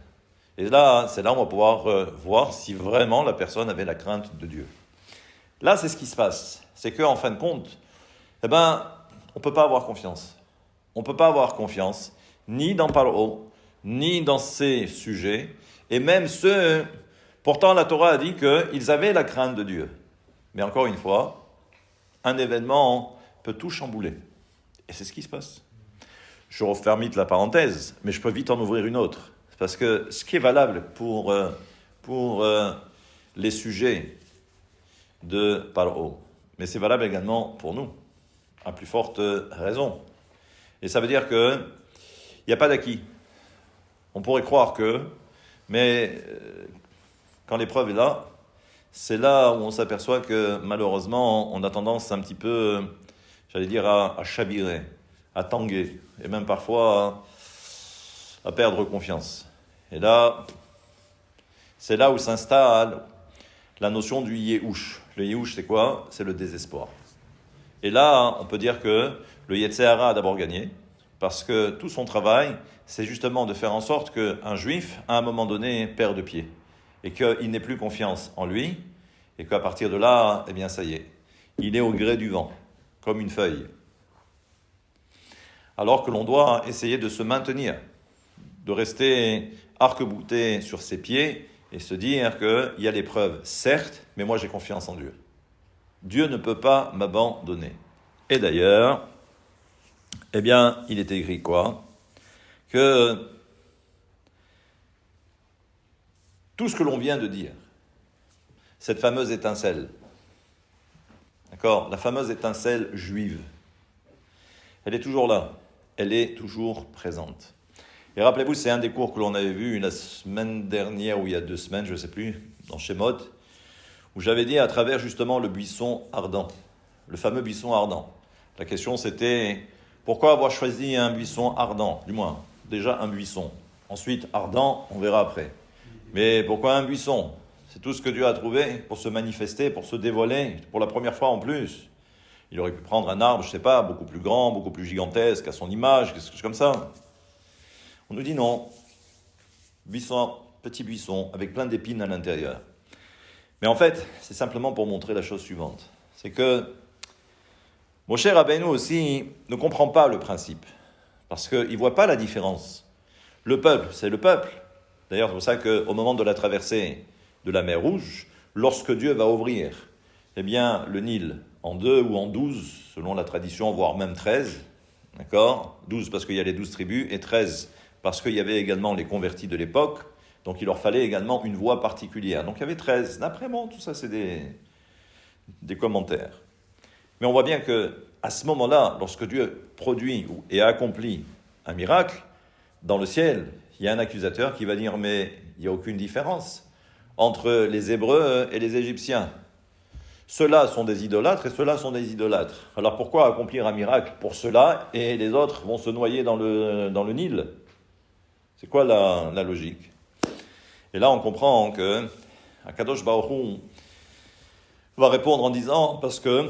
Et là, c'est là où on va pouvoir voir si vraiment la personne avait la crainte de Dieu. Là, c'est ce qui se passe. C'est qu'en fin de compte, on ne peut pas avoir confiance. On ne peut pas avoir confiance ni dans Paro, ni dans ses sujets, et même ceux, pourtant la Torah a dit qu'ils avaient la crainte de Dieu. Mais encore une fois, un événement peut tout chambouler. Et c'est ce qui se passe. Je referme vite la parenthèse, mais je peux vite en ouvrir une autre. Parce que ce qui est valable pour les sujets de Paro, mais c'est valable également pour nous, à plus forte raison. Et ça veut dire qu'il n'y a pas d'acquis. On pourrait croire que, mais quand l'épreuve est là, c'est là où on s'aperçoit que malheureusement, on a tendance un petit peu, j'allais dire, à chavirer, à tanguer, et même parfois à perdre confiance. Et là, c'est là où s'installe la notion du yéhouch. Le yéhouch, c'est quoi? C'est le désespoir. Et là, on peut dire que le Yetzer Hara a d'abord gagné, parce que tout son travail, c'est justement de faire en sorte qu'un juif, à un moment donné, perde pied, et qu'il n'ait plus confiance en lui, et qu'à partir de là, eh bien ça y est, il est au gré du vent, comme une feuille. Alors que l'on doit essayer de se maintenir, de rester arc-bouté sur ses pieds, et se dire qu'il y a l'épreuve, certes, mais moi j'ai confiance en Dieu. Dieu ne peut pas m'abandonner. Et d'ailleurs, eh bien, il est écrit quoi? Que tout ce que l'on vient de dire, cette fameuse étincelle, d'accord, la fameuse étincelle juive, elle est toujours là, elle est toujours présente. Et rappelez-vous, c'est un des cours que l'on avait vu la semaine dernière, ou il y a 2 semaines, je ne sais plus, dans Shemot, où j'avais dit à travers justement le buisson ardent, le fameux buisson ardent. La question c'était, pourquoi avoir choisi un buisson ardent? Du moins, déjà un buisson. Ensuite, ardent, on verra après. Mais pourquoi un buisson? C'est tout ce que Dieu a trouvé pour se manifester, pour se dévoiler, pour la première fois en plus. Il aurait pu prendre un arbre, je ne sais pas, beaucoup plus grand, beaucoup plus gigantesque, à son image, quelque chose comme ça. On nous dit non. Buisson, petit buisson, avec plein d'épines à l'intérieur. Mais en fait, c'est simplement pour montrer la chose suivante. C'est que Moshe Rabbeinu aussi ne comprend pas le principe. Parce qu'il ne voit pas la différence. Le peuple, c'est le peuple. D'ailleurs, c'est pour ça qu'au moment de la traversée de la mer Rouge, lorsque Dieu va ouvrir eh bien, le Nil en 2 ou en 12, selon la tradition, voire même 13, d'accord? 12 parce qu'il y a les 12 tribus, et 13 parce qu'il y avait également les convertis de l'époque, donc il leur fallait également une voie particulière. Donc il y avait 13. D'après moi, tout ça c'est des commentaires. Mais on voit bien qu'à ce moment-là, lorsque Dieu produit et accomplit un miracle, dans le ciel, il y a un accusateur qui va dire « mais il n'y a aucune différence entre les Hébreux et les Égyptiens. Ceux-là sont des idolâtres et ceux-là sont des idolâtres. Alors pourquoi accomplir un miracle pour ceux-là et les autres vont se noyer dans le Nil ?» C'est quoi la logique? Et là, on comprend que Akadosh Baruch Hu va répondre en disant, parce que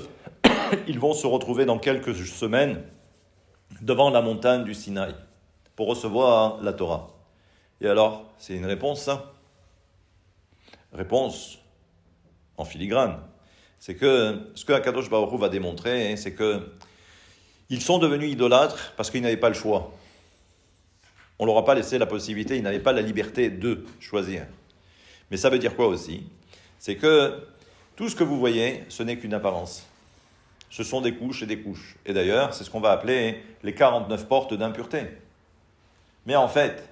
ils vont se retrouver dans quelques semaines devant la montagne du Sinaï pour recevoir la Torah. Et alors, c'est une réponse, ça? Réponse en filigrane. C'est que ce que Akadosh Baruch Hu va démontrer, c'est que ils sont devenus idolâtres parce qu'ils n'avaient pas le choix. On ne leur a pas laissé la possibilité, ils n'avaient pas la liberté de choisir. Mais ça veut dire quoi aussi? C'est que tout ce que vous voyez, ce n'est qu'une apparence. Ce sont des couches et des couches. Et d'ailleurs, c'est ce qu'on va appeler les 49 portes d'impureté. Mais en fait,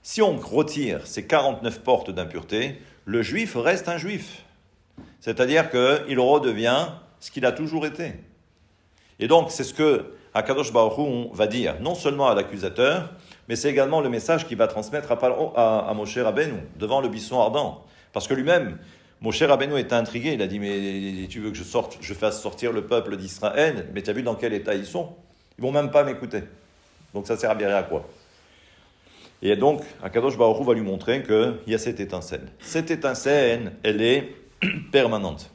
si on retire ces 49 portes d'impureté, le juif reste un juif. C'est-à-dire qu'il redevient ce qu'il a toujours été. Et donc, c'est ce que Akadosh Baruch Hu va dire, non seulement à l'accusateur, mais c'est également le message qu'il va transmettre à Moshe Rabbeinu, devant le buisson ardent. Parce que lui-même, Moshe Rabbeinu était intrigué, il a dit, mais tu veux que je fasse sortir le peuple d'Israël, mais tu as vu dans quel état ils sont? Ils vont même pas m'écouter. Donc ça servirait à quoi? Et donc, Akadosh Baruch Hu va lui montrer qu'il y a cette étincelle. Cette étincelle, elle est permanente.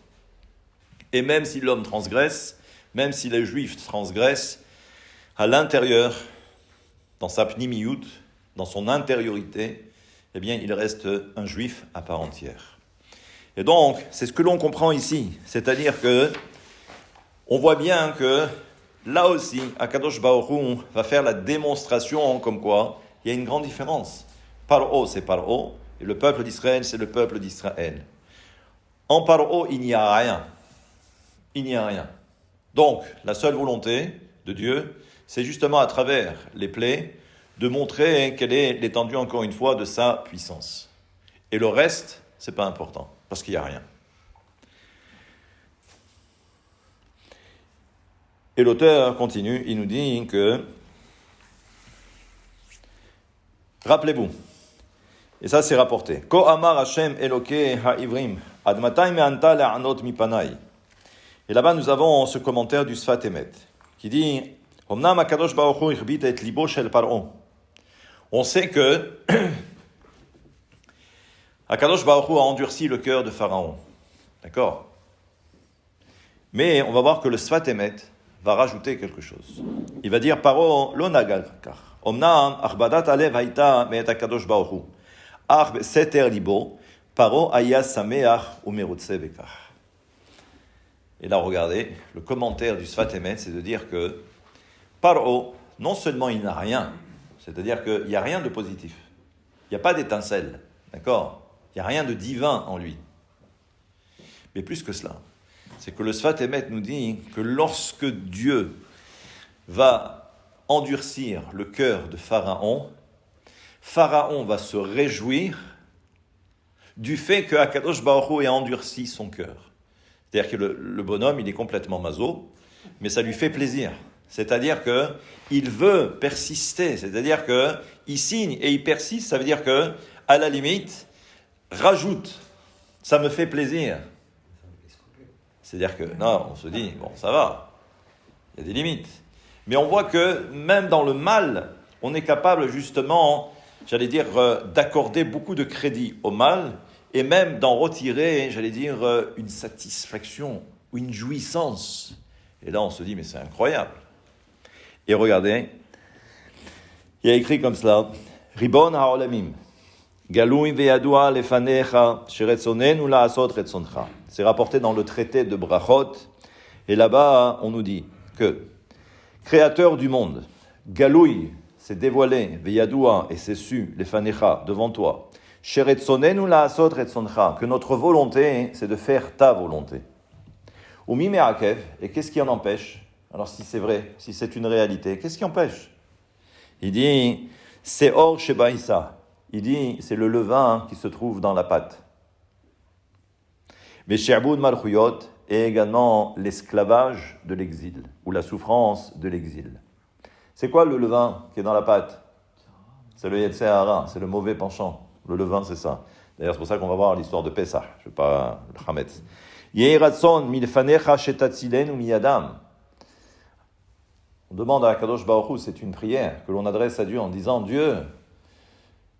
Et même si l'homme transgresse, même si les juifs transgressent, à l'intérieur, dans sa pnimiyut, dans son intériorité, eh bien, il reste un juif à part entière. Et donc, c'est ce que l'on comprend ici. C'est-à-dire que, on voit bien que, là aussi, Akadosh Baruch Hu va faire la démonstration comme quoi il y a une grande différence. Paro, c'est Paro, et le peuple d'Israël, c'est le peuple d'Israël. En Paro, il n'y a rien. Il n'y a rien. Donc, la seule volonté de Dieu, c'est justement à travers les plaies, de montrer quelle est l'étendue, encore une fois, de sa puissance. Et le reste, c'est pas important, parce qu'il n'y a rien. Et l'auteur continue, il nous dit que, rappelez-vous, et ça c'est rapporté, Ko amar Hashem Eloke ha'ivrim, ad matai me'anta le'anot mipanai. Et là-bas nous avons ce commentaire du Sfat Emet, qui dit, Omnam HaKadosh Baruch Hu irbit et libo shel Paro. On sait que HaKadosh Baruch Hu a endurci le cœur de Pharaon. D'accord? Mais on va voir que le Sfat Emet va rajouter quelque chose. Il va dire Paro lo nagal kach. Omnam achbadat alev haïta me'et HaKadosh Baruch Hu. Ach seter libo Paro aya sameach umerutse bekach. Et là, regardez, le commentaire du Sfat Emet, c'est de dire que Paro, non seulement il n'a rien, c'est-à-dire qu'il n'y a rien de positif, il n'y a pas d'étincelle, d'accord? Il n'y a rien de divin en lui. Mais plus que cela, c'est que le Sfat Emet nous dit que lorsque Dieu va endurcir le cœur de Pharaon, Pharaon va se réjouir du fait que Akadosh Baruch Hu ait endurci son cœur. C'est-à-dire que le bonhomme, il est complètement maso, mais ça lui fait plaisir. C'est-à-dire qu'il veut persister, c'est-à-dire qu'il signe et il persiste, ça veut dire que, à la limite, rajoute, ça me fait plaisir. C'est-à-dire que, non, on se dit, bon, ça va, il y a des limites. Mais on voit que même dans le mal, on est capable justement, j'allais dire, d'accorder beaucoup de crédit au mal, et même d'en retirer, j'allais dire, une satisfaction ou une jouissance. Et là, on se dit, mais c'est incroyable. Et regardez, il y a écrit comme cela, Ribon ha'olamim, galui ve'yadua lefanecha, sheretzonenu la'asot retzoncha. C'est rapporté dans le traité de Brachot, et là-bas, on nous dit que, créateur du monde, galui, c'est dévoilé, ve'yadua, et c'est su, lefanecha, devant toi, sheretzonenu la'asot retzoncha, que notre volonté, c'est de faire ta volonté. Umi me'akev, et qu'est-ce qui en empêche? Alors si c'est vrai, si c'est une réalité, qu'est-ce qui empêche? Il dit, c'est or shebaïsa. Il dit, c'est le levain qui se trouve dans la pâte. Mais she'abud malchuyot, et également l'esclavage de l'exil, ou la souffrance de l'exil. C'est quoi le levain qui est dans la pâte? C'est le Yetzer Hara, c'est le mauvais penchant. Le levain, c'est ça. D'ailleurs, c'est pour ça qu'on va voir l'histoire de Pessah. Je ne vais pas le Hametz. Yehi ratson milfanecha shetatzilen ou miyadam. On demande à Akadosh Baruch Hu, c'est une prière que l'on adresse à Dieu en disant, Dieu,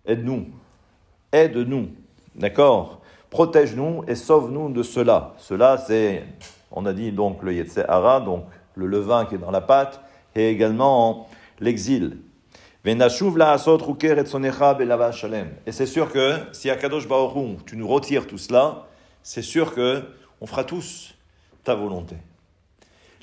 aide-nous, d'accord? Protège-nous et sauve-nous de cela. Cela, c'est, on a dit donc le Yetzer Hara, donc le levain qui est dans la pâte, et également l'exil. Et c'est sûr que si Akadosh Baruch Hu, tu nous retires tout cela, c'est sûr que on fera tous ta volonté.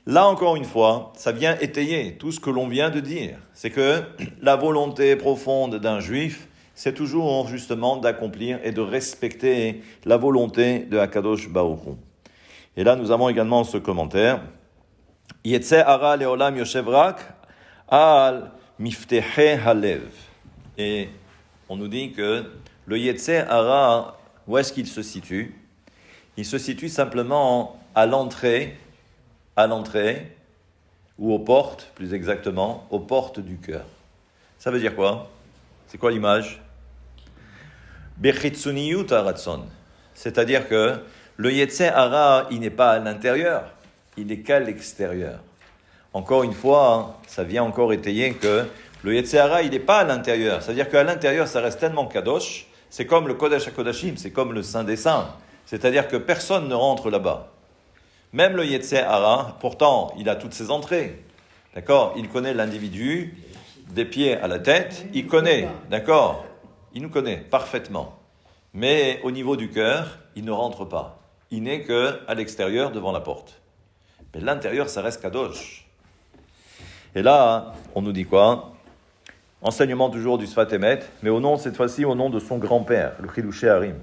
Là, encore une fois, ça vient étayer tout ce que l'on vient de dire. C'est que la volonté profonde d'un juif, c'est toujours justement d'accomplir et de respecter la volonté de Akadosh Baruch Hu. Et là, nous avons également ce commentaire. Yetzer hara leolam yoshev rak al miftehe halev. Et on nous dit que le Yetzer hara, où est-ce qu'il se situe? Il se situe simplement à l'entrée, ou aux portes, plus exactement, aux portes du cœur. Ça veut dire quoi? C'est quoi l'image? Bechitsuniyut haratson. C'est-à-dire que le Yetzer Hara, il n'est pas à l'intérieur, il n'est qu'à l'extérieur. Encore une fois, ça vient encore étayer que le Yetzer Hara, il n'est pas à l'intérieur. C'est-à-dire qu'à l'intérieur, ça reste tellement kadosh, c'est comme le Kodesh HaKodashim, c'est comme le Saint des Saints. C'est-à-dire que personne ne rentre là-bas. Même le Yetzer Hara, pourtant, il a toutes ses entrées. D'accord? Il connaît l'individu, des pieds à la tête, il connaît, d'accord? il nous connaît parfaitement. Mais au niveau du cœur, il ne rentre pas. Il n'est qu'à l'extérieur, devant la porte. Mais l'intérieur, ça reste kadosh. Et là, on nous dit quoi? Enseignement toujours du Sfat Emet, mais cette fois-ci, au nom de son grand-père, le Chidouché Harim.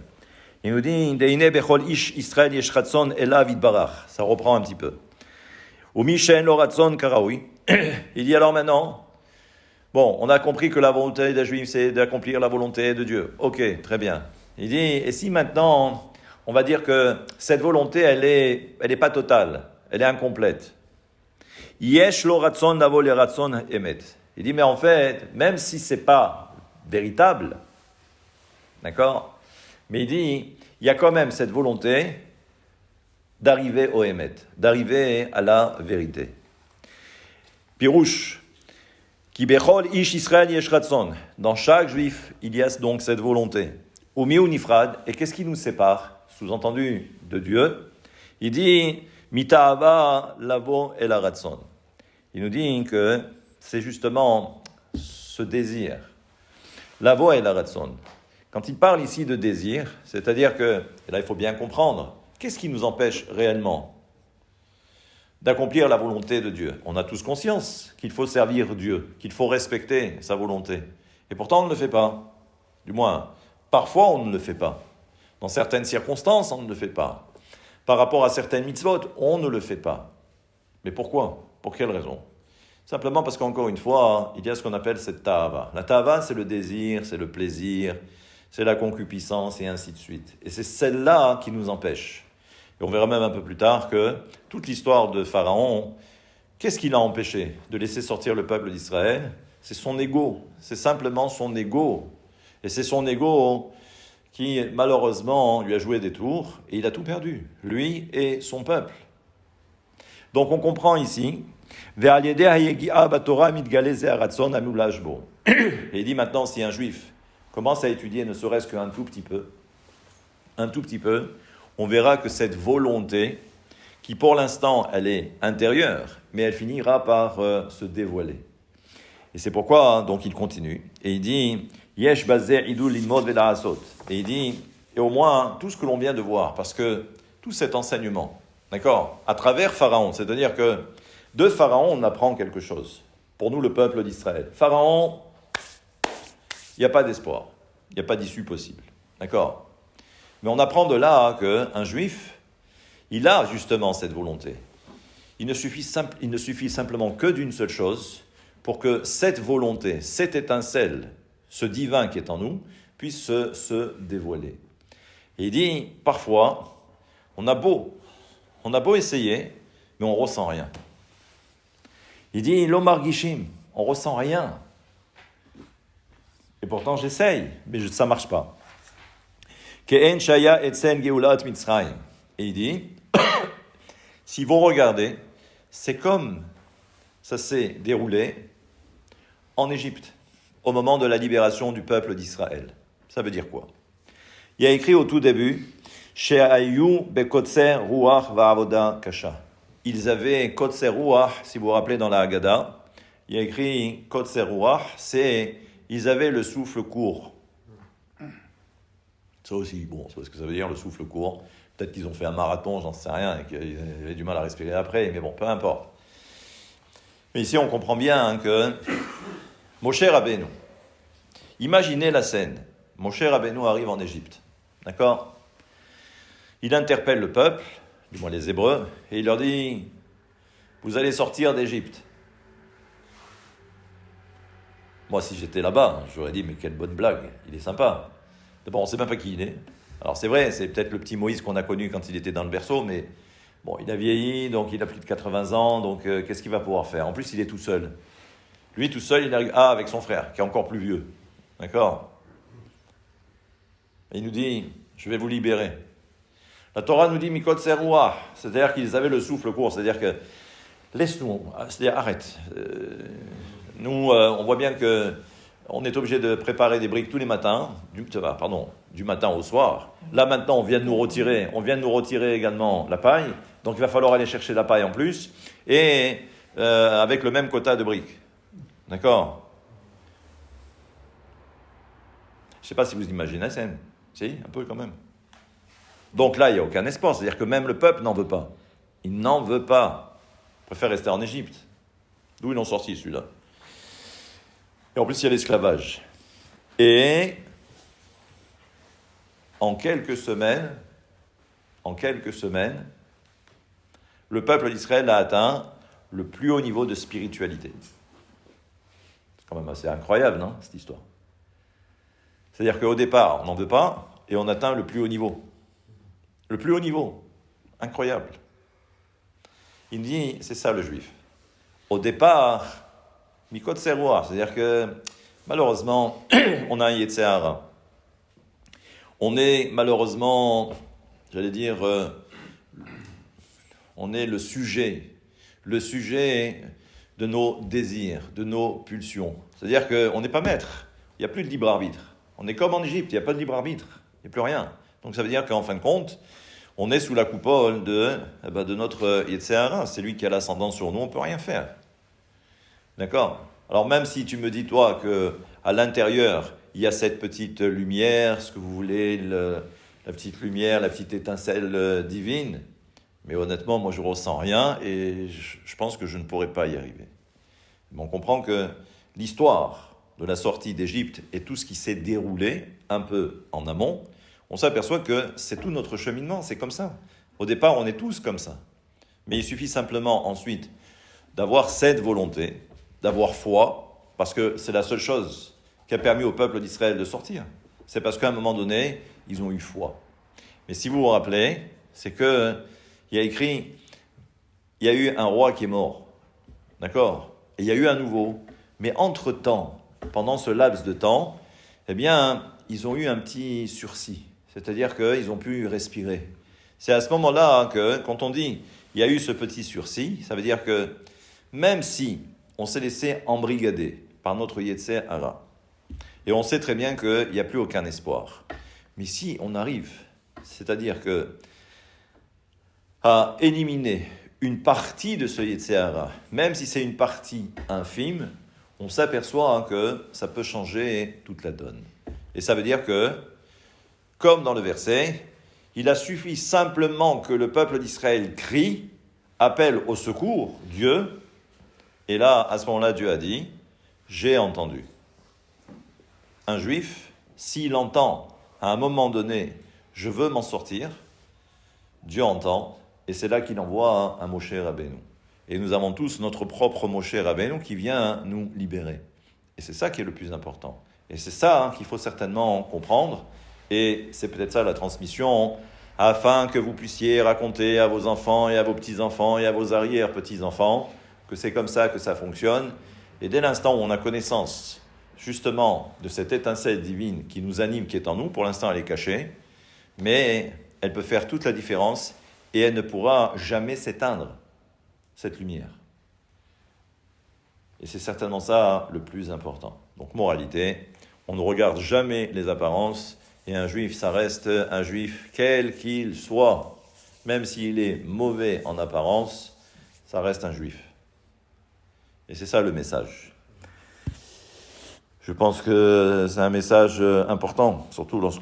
Il nous dit, Deine bechol ish Israël yesh ratzon elav yitbarach. Ça reprend un petit peu. Umi she'en lo ratzon karaoui. Il dit alors maintenant, bon, on a compris que la volonté des Juifs, c'est d'accomplir la volonté de Dieu. Ok, très bien. Il dit, et si maintenant, on va dire que cette volonté, elle est pas totale, elle est incomplète. Yesh lo ratzon lavo le ratzon emet. Il dit, mais en fait, même si c'est pas véritable, d'accord? Mais il dit, il y a quand même cette volonté d'arriver au Emet, d'arriver à la vérité. Pirouche, ki bechol ish Israël yesh ratzon. Dans chaque juif, il y a donc cette volonté. Umi unifrad, et qu'est-ce qui nous sépare, sous-entendu, de Dieu? Il dit, mita'ava lavo el ratzon. Il nous dit que c'est justement ce désir. Lavo el ratzon. Quand il parle ici de désir, c'est-à-dire que, et là il faut bien comprendre, qu'est-ce qui nous empêche réellement d'accomplir la volonté de Dieu? On a tous conscience qu'il faut servir Dieu, qu'il faut respecter sa volonté. Et pourtant on ne le fait pas. Du moins, parfois on ne le fait pas. Dans certaines circonstances, on ne le fait pas. Par rapport à certaines mitzvot, on ne le fait pas. Mais pourquoi? Pour quelle raison? Simplement parce qu'encore une fois, il y a ce qu'on appelle cette ta'ava. La ta'ava, c'est le désir, c'est le plaisir, c'est la concupiscence et ainsi de suite. Et c'est celle-là qui nous empêche. Et on verra même un peu plus tard que toute l'histoire de Pharaon, qu'est-ce qui l'a empêché de laisser sortir le peuple d'Israël? C'est son ego, c'est simplement son ego. Et c'est son ego qui, malheureusement, lui a joué des tours et il a tout perdu, lui et son peuple. Donc on comprend ici, et il dit maintenant, si un juif commence à étudier ne serait-ce qu'un tout petit peu, on verra que cette volonté, qui pour l'instant elle est intérieure, mais elle finira par se dévoiler. Et c'est pourquoi donc il continue et il dit Yesh bazeh idul limod velaasot. Et il dit, et au moins tout ce que l'on vient de voir, parce que tout cet enseignement, d'accord, à travers Pharaon, c'est-à-dire que de Pharaon on apprend quelque chose. Pour nous le peuple d'Israël, Pharaon, il n'y a pas d'espoir, il n'y a pas d'issue possible, d'accord. Mais on apprend de là qu'un juif, il a justement cette volonté. Il ne suffit simplement que d'une seule chose pour que cette volonté, cette étincelle, ce divin qui est en nous, puisse se dévoiler. Et il dit, parfois, on a beau essayer, mais on ne ressent rien. Il dit, l'omar gishim, on ne ressent rien. Et pourtant j'essaye, mais ça ne marche pas. Et il dit, si vous regardez, c'est comme ça s'est déroulé en Égypte, au moment de la libération du peuple d'Israël. Ça veut dire quoi? Il y a écrit au tout début, She'ayu bekotser ruach va'avoda kasha. Ils avaient kotser ruach, si vous vous rappelez dans la Haggadah, il y a écrit kotser ruach, ils avaient le souffle court. Ça aussi, bon, c'est ce que ça veut dire, le souffle court. Peut-être qu'ils ont fait un marathon, j'en sais rien, et qu'ils avaient du mal à respirer après, mais bon, peu importe. Mais ici, on comprend bien que Moshe Rabbeinu, imaginez la scène. Moshe Rabbeinu arrive en Égypte, d'accord? Il interpelle le peuple, du moins les Hébreux, et il leur dit, vous allez sortir d'Égypte. Moi, si j'étais là-bas, j'aurais dit, mais quelle bonne blague, il est sympa. D'abord, on ne sait même pas qui il est. Alors c'est vrai, c'est peut-être le petit Moïse qu'on a connu quand il était dans le berceau, mais bon, il a vieilli, donc il a plus de 80 ans, donc qu'est-ce qu'il va pouvoir faire? En plus, il est tout seul. Lui, tout seul, il arrive avec son frère, qui est encore plus vieux. D'accord? Et il nous dit, je vais vous libérer. La Torah nous dit, Mikot Serouah, c'est-à-dire qu'ils avaient le souffle court, c'est-à-dire que, laisse-nous, c'est-à-dire arrête. Nous, on voit bien que on est obligé de préparer des briques tous les matins, du matin au soir. Là maintenant, on vient de nous retirer également la paille, donc il va falloir aller chercher la paille en plus, et avec le même quota de briques. D'accord? sais pas si vous imaginez la scène. Si, un peu quand même. Donc là, il n'y a aucun espoir. C'est-à-dire que même le peuple n'en veut pas. Il n'en veut pas. Il préfère rester en Égypte. D'où ils l'ont sorti, celui-là. Et en plus, il y a l'esclavage. Et en quelques semaines, le peuple d'Israël a atteint le plus haut niveau de spiritualité. C'est quand même assez incroyable, non, cette histoire. C'est-à-dire qu'au départ, on n'en veut pas, et on atteint le plus haut niveau. Le plus haut niveau. Incroyable. Il dit, c'est ça le juif. Au départ, Mikot Seroua, c'est-à-dire que malheureusement, on a un Yetzer Hara. On est malheureusement, on est le sujet de nos désirs, de nos pulsions. C'est-à-dire qu'on n'est pas maître, il n'y a plus de libre arbitre. On est comme en Égypte, il n'y a pas de libre arbitre, il n'y a plus rien. Donc ça veut dire qu'en fin de compte, on est sous la coupole de notre Yetzer Hara. C'est lui qui a l'ascendant sur nous, on ne peut rien faire. D'accord ? Alors même si tu me dis, toi, qu'à l'intérieur, il y a cette petite lumière, ce que vous voulez, la petite lumière, la petite étincelle divine, mais honnêtement, moi je ne ressens rien et je pense que je ne pourrais pas y arriver. Mais on comprend que l'histoire de la sortie d'Égypte et tout ce qui s'est déroulé un peu en amont, on s'aperçoit que c'est tout notre cheminement, c'est comme ça. Au départ, on est tous comme ça. Mais il suffit simplement ensuite d'avoir cette volonté, d'avoir foi, parce que c'est la seule chose qui a permis au peuple d'Israël de sortir. C'est parce qu'à un moment donné, ils ont eu foi. Mais si vous vous rappelez, c'est que il y a écrit, il y a eu un roi qui est mort, d'accord ? Et il y a eu un nouveau. Mais entre-temps, pendant ce laps de temps, eh bien, ils ont eu un petit sursis. C'est-à-dire qu'ils ont pu respirer. C'est à ce moment-là que, quand on dit il y a eu ce petit sursis, ça veut dire que même si on s'est laissé embrigader par notre Yetzer Hara, et on sait très bien qu'il n'y a plus aucun espoir, mais si on arrive, c'est-à-dire que à éliminer une partie de ce Yetzer Hara, même si c'est une partie infime, on s'aperçoit que ça peut changer toute la donne. Et ça veut dire que, comme dans le verset, il a suffi simplement que le peuple d'Israël crie, appelle au secours Dieu, et là, à ce moment-là, Dieu a dit, j'ai entendu. Un juif, s'il entend à un moment donné, je veux m'en sortir, Dieu entend, et c'est là qu'il envoie un Moshe Rabbeinu. Et nous avons tous notre propre Moshe Rabbeinu qui vient nous libérer. Et c'est ça qui est le plus important. Et c'est ça qu'il faut certainement comprendre. Et c'est peut-être ça la transmission, afin que vous puissiez raconter à vos enfants et à vos petits-enfants et à vos arrière-petits-enfants que c'est comme ça que ça fonctionne. Et dès l'instant où on a connaissance, justement, de cette étincelle divine qui nous anime, qui est en nous, pour l'instant elle est cachée, mais elle peut faire toute la différence et elle ne pourra jamais s'éteindre, cette lumière. Et c'est certainement ça le plus important. Donc, moralité, on ne regarde jamais les apparences, et un juif, ça reste un juif, quel qu'il soit, même s'il est mauvais en apparence, ça reste un juif. Et c'est ça le message. Je pense que c'est un message important, surtout lorsqu'on